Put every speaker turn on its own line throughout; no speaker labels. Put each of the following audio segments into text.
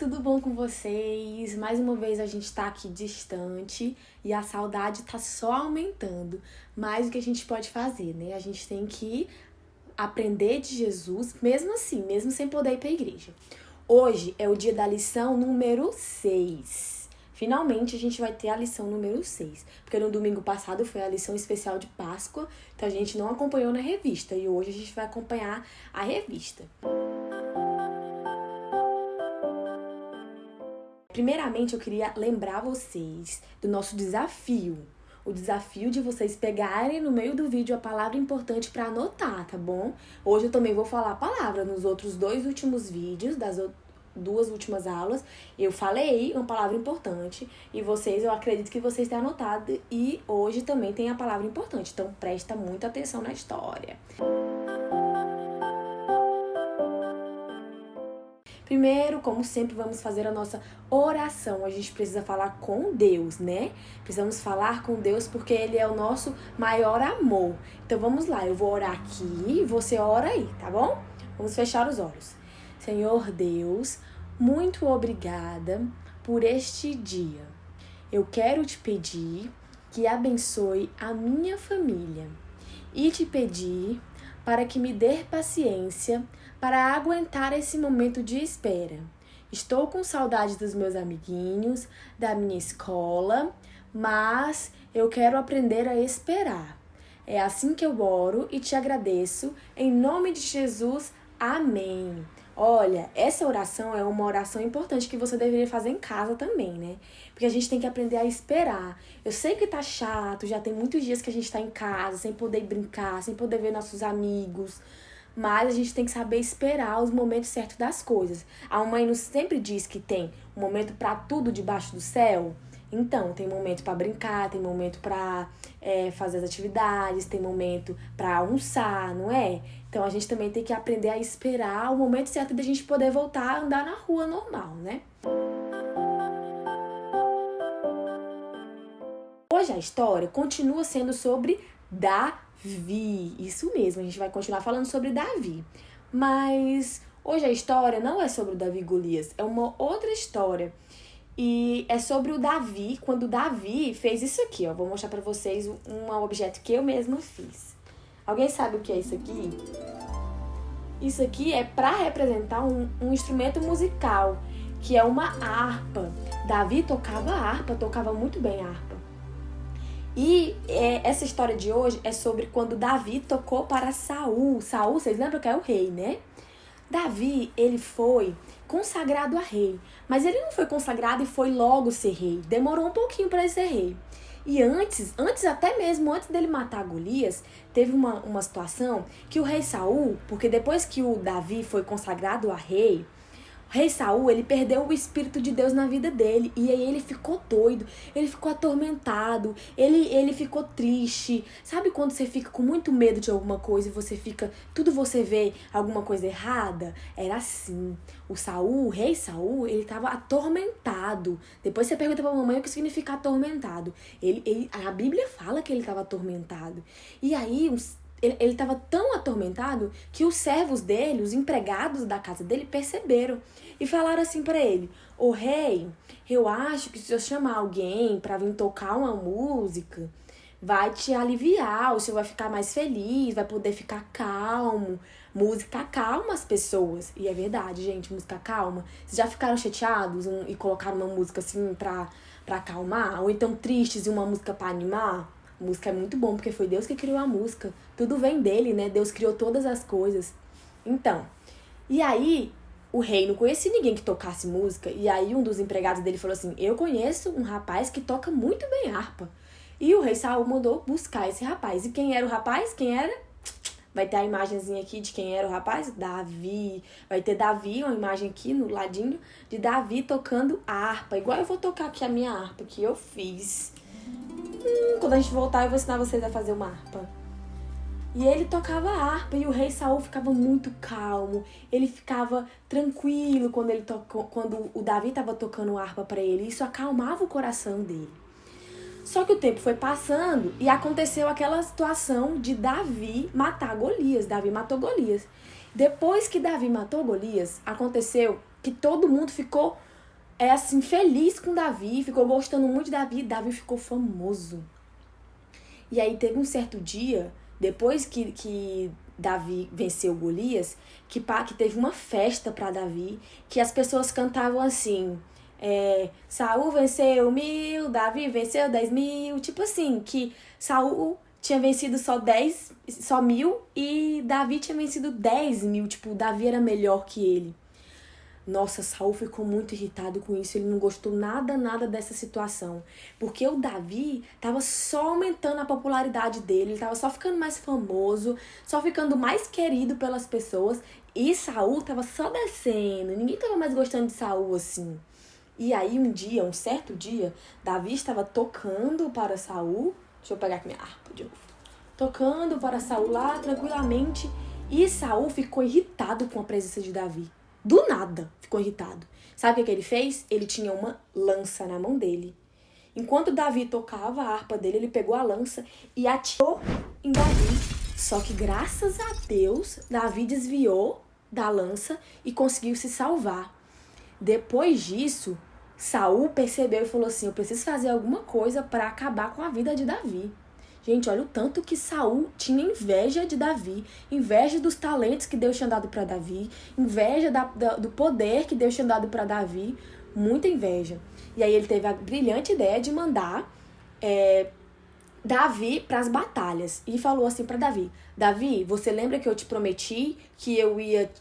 tudo bom com vocês? Mais uma vez a gente tá aqui distante e a saudade tá só aumentando. Mas o que a gente pode fazer, né? A gente tem que aprender de Jesus, mesmo assim, mesmo sem poder ir pra igreja. Hoje é o dia da lição número 6. Finalmente a gente vai ter a lição número 6, porque no domingo passado foi a lição especial de Páscoa, então a gente não acompanhou na revista e hoje a gente vai acompanhar a revista. Primeiramente, eu queria lembrar vocês do nosso desafio. O desafio de vocês pegarem no meio do vídeo a palavra importante para anotar, tá bom? Hoje eu também vou falar a palavra. Nos outros 2 últimos vídeos, das 2 últimas aulas, eu falei uma palavra importante e vocês, eu acredito que vocês tenham anotado, e hoje também tem a palavra importante. Então, presta muita atenção na história. Primeiro, como sempre, vamos fazer a nossa oração. A gente precisa falar com Deus, né? Precisamos falar com Deus porque Ele é o nosso maior amor. Então vamos lá, eu vou orar aqui e você ora aí, tá bom? Vamos fechar os olhos. Senhor Deus, muito obrigada por este dia. Eu quero te pedir que abençoe a minha família e te pedir para que me dê paciência para aguentar esse momento de espera. Estou com saudade dos meus amiguinhos, da minha escola, mas eu quero aprender a esperar. É assim que eu oro e te agradeço. Em nome de Jesus, amém. Olha, essa oração é uma oração importante que você deveria fazer em casa também, né? Porque a gente tem que aprender a esperar. Eu sei que tá chato, já tem muitos dias que a gente tá em casa, sem poder brincar, sem poder ver nossos amigos. Mas a gente tem que saber esperar os momentos certos das coisas. A mãe nos sempre diz que tem um momento para tudo debaixo do céu. Então, tem momento para brincar, tem momento para fazer as atividades, tem momento para almoçar, não é? Então, a gente também tem que aprender a esperar o momento certo de a gente poder voltar a andar na rua normal, né? Hoje a história continua sendo sobre Davi. Isso mesmo, a gente vai continuar falando sobre Davi. Mas hoje a história não é sobre o Davi e Golias, é uma outra história. E é sobre o Davi, quando Davi fez isso aqui, ó. Vou mostrar pra vocês um objeto que eu mesma fiz. Alguém sabe o que é isso aqui? Isso aqui é para representar um instrumento musical, que é uma harpa. Davi tocava harpa, tocava muito bem a harpa. E essa história de hoje é sobre quando Davi tocou para Saul. Saul, vocês lembram que é o rei, né? Davi, ele foi consagrado a rei, mas ele não foi consagrado e foi logo ser rei. Demorou um pouquinho para ele ser rei. E antes até mesmo antes dele matar Golias, teve uma situação que o rei Saul, porque depois que o Davi foi consagrado a rei, o rei Saul, ele perdeu o Espírito de Deus na vida dele. E aí ele ficou doido, ele ficou atormentado, ele ficou triste. Sabe quando você fica com muito medo de alguma coisa e tudo você vê alguma coisa errada? Era assim. O rei Saul, ele estava atormentado. Depois você pergunta pra mamãe o que significa atormentado. A Bíblia fala que ele estava atormentado. E aí ele estava tão atormentado que os servos dele, os empregados da casa dele, perceberam e falaram assim para ele: ô rei, eu acho que se eu chamar alguém para vir tocar uma música, vai te aliviar, o senhor vai ficar mais feliz, vai poder ficar calmo. Música calma as pessoas. E é verdade, gente, música calma. Vocês já ficaram chateados e colocaram uma música assim pra acalmar? Ou então tristes e uma música pra animar? Música é muito bom, porque foi Deus que criou a música. Tudo vem dele, né? Deus criou todas as coisas. Então, e aí, o rei não conhecia ninguém que tocasse música. E aí, um dos empregados dele falou assim: eu conheço um rapaz que toca muito bem harpa. E o rei Saul mandou buscar esse rapaz. E quem era o rapaz? Quem era? Vai ter a imagenzinha aqui de quem era o rapaz? Davi. Vai ter Davi, uma imagem aqui no ladinho de Davi tocando harpa. Igual eu vou tocar aqui a minha harpa que eu fiz. Quando a gente voltar, eu vou ensinar vocês a fazer uma harpa. E ele tocava a harpa e o rei Saul ficava muito calmo. Ele ficava tranquilo quando o Davi estava tocando harpa para ele. Isso acalmava o coração dele. Só que o tempo foi passando e aconteceu aquela situação de Davi matar Golias. Davi matou Golias. Depois que Davi matou Golias, aconteceu que todo mundo ficou assim, feliz com Davi, ficou gostando muito de Davi. Davi ficou famoso. E aí teve um certo dia, depois que Davi venceu Golias, que teve uma festa para Davi, que as pessoas cantavam assim, Saul venceu 1000, Davi venceu 10.000, tipo assim, que Saul tinha vencido só 1000 e Davi tinha vencido 10.000, tipo, Davi era melhor que ele. Nossa, Saul ficou muito irritado com isso, ele não gostou nada dessa situação. Porque o Davi tava só aumentando a popularidade dele, ele tava só ficando mais famoso, só ficando mais querido pelas pessoas. E Saul tava só descendo, ninguém tava mais gostando de Saul assim. E aí um certo dia, Davi estava tocando para Saul, deixa eu pegar aqui minha harpa de novo. Tocando para Saul lá tranquilamente, e Saul ficou irritado com a presença de Davi. Do nada, ficou irritado. Sabe o que ele fez? Ele tinha uma lança na mão dele. Enquanto Davi tocava a harpa dele, ele pegou a lança e atirou em Davi. Só que graças a Deus, Davi desviou da lança e conseguiu se salvar. Depois disso, Saul percebeu e falou assim, eu preciso fazer alguma coisa para acabar com a vida de Davi. Gente, olha o tanto que Saul tinha inveja de Davi, inveja dos talentos que Deus tinha dado para Davi, inveja do poder que Deus tinha dado para Davi, muita inveja. E aí ele teve a brilhante ideia de mandar Davi para as batalhas e falou assim para Davi, Davi, você lembra que eu te prometi que eu ia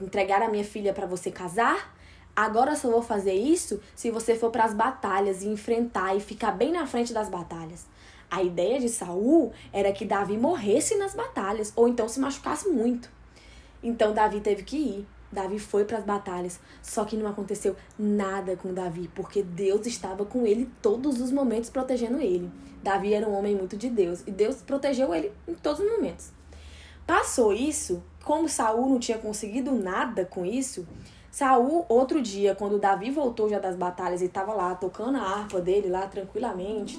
entregar a minha filha para você casar? Agora eu só vou fazer isso se você for para as batalhas e enfrentar e ficar bem na frente das batalhas. A ideia de Saul era que Davi morresse nas batalhas, ou então se machucasse muito. Então Davi teve que ir. Davi foi para as batalhas, só que não aconteceu nada com Davi, porque Deus estava com ele todos os momentos protegendo ele. Davi era um homem muito de Deus, e Deus protegeu ele em todos os momentos. Passou isso, como Saul não tinha conseguido nada com isso, Saul, outro dia, quando Davi voltou já das batalhas e estava lá tocando a harpa dele lá tranquilamente,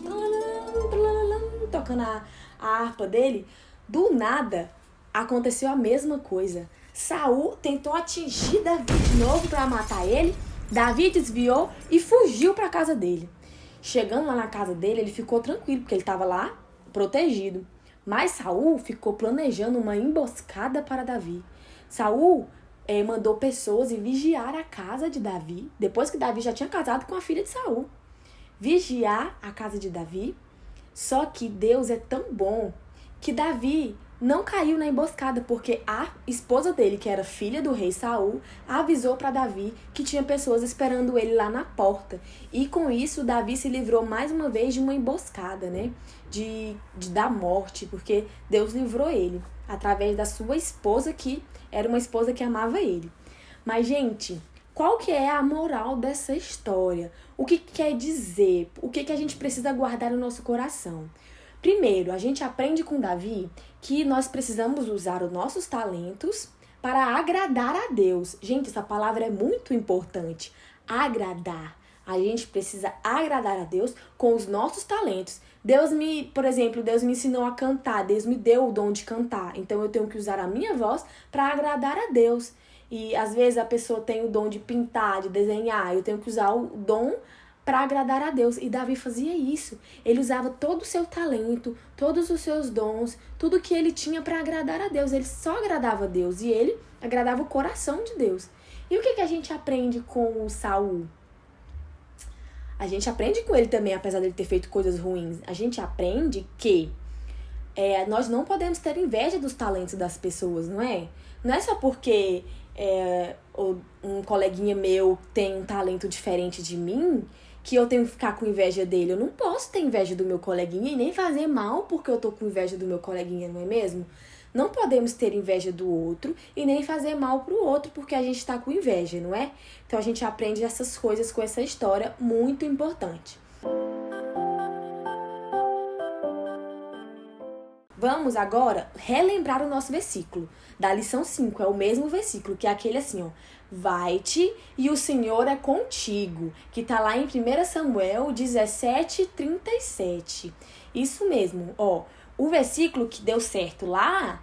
tocando a harpa dele, do nada aconteceu a mesma coisa. Saul tentou atingir Davi de novo para matar ele, Davi desviou e fugiu para a casa dele. Chegando lá na casa dele, ele ficou tranquilo, porque ele estava lá protegido. Mas Saul ficou planejando uma emboscada para Davi. Saul mandou pessoas e vigiar a casa de Davi, depois que Davi já tinha casado com a filha de Saul. Vigiar a casa de Davi, só que Deus é tão bom que Davi não caiu na emboscada, porque a esposa dele, que era filha do rei Saul, avisou para Davi que tinha pessoas esperando ele lá na porta. E com isso, Davi se livrou mais uma vez de uma emboscada, né? Da morte, porque Deus livrou ele através da sua esposa, que era uma esposa que amava ele. Mas, gente, qual que é a moral dessa história? O que quer dizer? O que a gente precisa guardar no nosso coração? Primeiro, a gente aprende com Davi que nós precisamos usar os nossos talentos para agradar a Deus. Gente, essa palavra é muito importante. Agradar. A gente precisa agradar a Deus com os nossos talentos. Por exemplo, Deus me ensinou a cantar, Deus me deu o dom de cantar. Então eu tenho que usar a minha voz para agradar a Deus. E às vezes a pessoa tem o dom de pintar, de desenhar. Eu tenho que usar o dom para agradar a Deus. E Davi fazia isso. Ele usava todo o seu talento, todos os seus dons, tudo que ele tinha para agradar a Deus. Ele só agradava a Deus e ele agradava o coração de Deus. E o que a gente aprende com o Saul? A gente aprende com ele também, apesar dele ter feito coisas ruins. A gente aprende que nós não podemos ter inveja dos talentos das pessoas, não é? Não é só porque um coleguinha meu tem um talento diferente de mim que eu tenho que ficar com inveja dele. Eu não posso ter inveja do meu coleguinha e nem fazer mal porque eu tô com inveja do meu coleguinha, não é mesmo? Não podemos ter inveja do outro e nem fazer mal pro outro porque a gente tá com inveja, não é? Então a gente aprende essas coisas com essa história muito importante. Vamos agora relembrar o nosso versículo da lição 5. É o mesmo versículo, que é aquele assim, ó. Vai-te e o Senhor é contigo, que tá lá em 1 Samuel 17:37. Isso mesmo, ó. O versículo que deu certo lá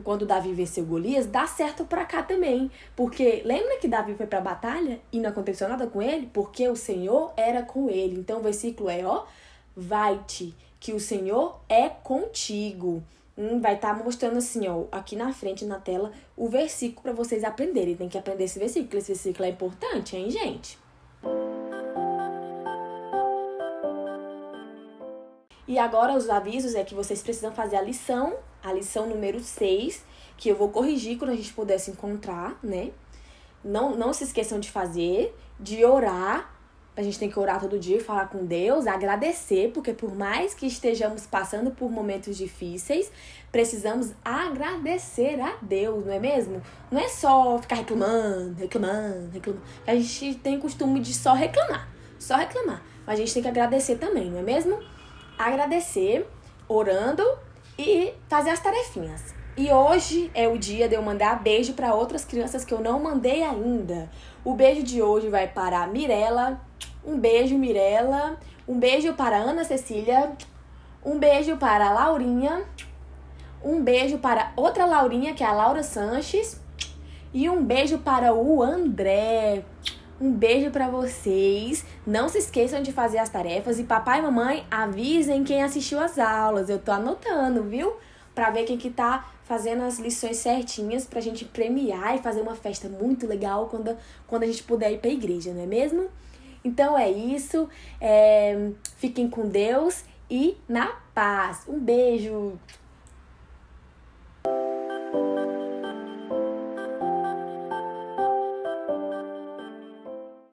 quando Davi venceu Golias, dá certo pra cá também. Porque lembra que Davi foi pra batalha e não aconteceu nada com ele? Porque o Senhor era com ele. Então o versículo é, vai-te, que o Senhor é contigo. Vai estar mostrando assim, aqui na frente, na tela, o versículo pra vocês aprenderem. Tem que aprender esse versículo. Esse versículo é importante, hein, gente? E agora os avisos é que vocês precisam fazer a lição número 6, que eu vou corrigir quando a gente puder se encontrar, né? Não se esqueçam de fazer, de orar. A gente tem que orar todo dia, falar com Deus, agradecer, porque por mais que estejamos passando por momentos difíceis, precisamos agradecer a Deus, não é mesmo? Não é só ficar reclamando. A gente tem costume de só reclamar. Mas a gente tem que agradecer também, não é mesmo? Agradecer, orando e fazer as tarefinhas. E hoje é o dia de eu mandar beijo para outras crianças que eu não mandei ainda. O beijo de hoje vai para a Mirella. Um beijo, Mirella. Um beijo para a Ana Cecília. Um beijo para a Laurinha. Um beijo para outra Laurinha, que é a Laura Sanches. E um beijo para o André. Um beijo pra vocês. Não se esqueçam de fazer as tarefas. E papai e mamãe, avisem quem assistiu às aulas. Eu tô anotando, viu? Pra ver quem que tá fazendo as lições certinhas pra gente premiar e fazer uma festa muito legal quando a gente puder ir pra igreja, não é mesmo? Então é isso. Fiquem com Deus e na paz. Um beijo!